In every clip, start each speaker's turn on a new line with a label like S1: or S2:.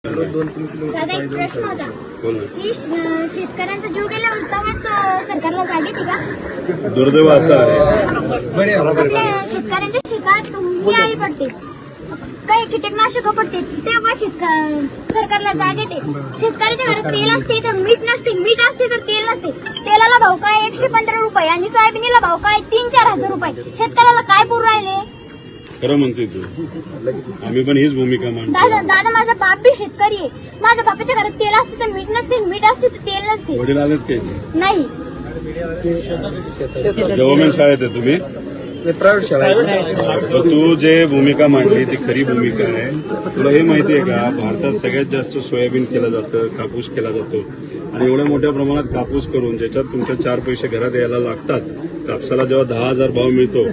S1: दादा एक प्रश्न होता की शेतकऱ्यांचा जीव गेला तेव्हाच सरकारला जाग येते का?
S2: दुर्दैव असं आहे.
S1: आपल्या शेतकऱ्यांच्या शेतात ही आळी पडते, काही कीटकनाशक पडते, तेव्हा सरकारला जाग येते. शेतकऱ्याच्या घरात तेल असते तर मीठ नसते, मीठ असते तर तेल नसते. तेलाला भाव काय 115 रुपये आणि सोयाबीनला भाव काय 3-4 हजार रुपये. शेतकऱ्याला काय पुरू राहिले?
S2: खरं म्हणते तू, आम्ही पण हीच भूमिका मांडतो.
S1: दादा माझा बाप बी शेतकरी आहे. माझ्या बापाच्या घरात तेल असते तर मीठ नसते, मीठ असते तर तेल नसते.
S2: वडील आलेत काही
S1: नाही.
S2: गव्हर्नमेंट शाळेत आहे तुम्ही?
S3: प्रायव्हेट शाळा
S2: तर तू जे भूमिका मांडली ती खरी भूमिका आहे. तुला हे माहिती आहे का, भारतात सगळ्यात जास्त सोयाबीन केलं जातं, कापूस केला जातो आणि एवढ्या मोठ्या प्रमाणात कापूस करून ज्याच्यात तुमच्या 4 पैसे घरात यायला लागतात. कापसाला जेव्हा 10,000 भाव मिळतो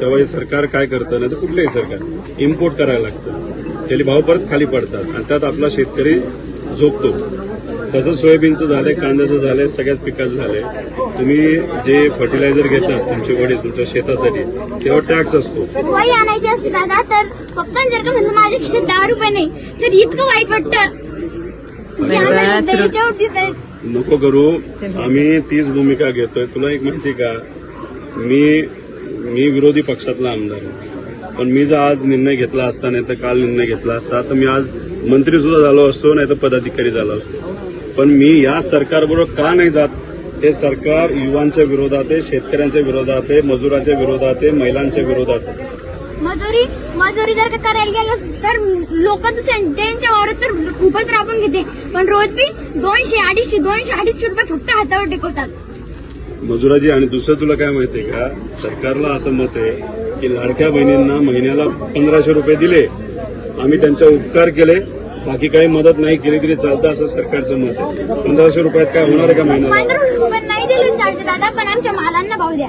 S2: तेव्हा हे सरकार काय करतं, नाही तर कुठलंही सरकार इम्पोर्ट करायला लागतं. त्याचे भाव परत खाली पडतात आणि त्यात आपला शेतकरी झोपतो. तसं सोयाबीनचं झालंय, कांद्याचं झालंय, सगळ्याच पिकाचं झालंय. तुम्ही जे फर्टिलायझर घेतात तुमचे वडील तुमच्या शेतासाठी तेव्हा टॅक्स असतो.
S1: वही आणायची असते दादा, तर पप्पा जर का म्हणलं माझ्या खिशात 10 रुपये नाही तर इतकं वाईट वाटतं.
S2: नको करू, आम्ही तीच भूमिका घेतोय. तुला एक माहिती का, मी विरोधी पक्षातला आमदार आहे, पण मी जर आज निर्णय घेतला असता, नाही तर काल निर्णय घेतला असता तर मी आज मंत्री सुद्धा झालो असतो, नाही तर पदाधिकारी झालो असतो. पण मी या सरकारबरोबर का नाही जात? हे सरकार युवांच्या विरोधात आहे, शेतकऱ्यांच्या विरोधात आहे, मजुराच्या विरोधात आहे, महिलांच्या विरोधात आहे.
S1: मजुरी जर का करायला गेलं तर लोक त्यांच्या वावरात तर खूपच राबून घेते, पण रोज बी 200-250 रुपये फक्त हातावर टेकवतात
S2: मजुराची. आणि दुसरं तुला काय माहितीये का, सरकारला असं मत आहे की लाडक्या बहिणींना महिन्याला 1500 रुपये दिले, आम्ही त्यांचा उपकार केले, बाकी काही मदत नाही केली तरी चालतं, असं सरकारचं मत आहे. 1500 रुपयात काय होणार आहे का महिन्याला?
S1: 1500 रुपये नाही दिले चालते दादा, पण आमच्या मालांना भाव द्या.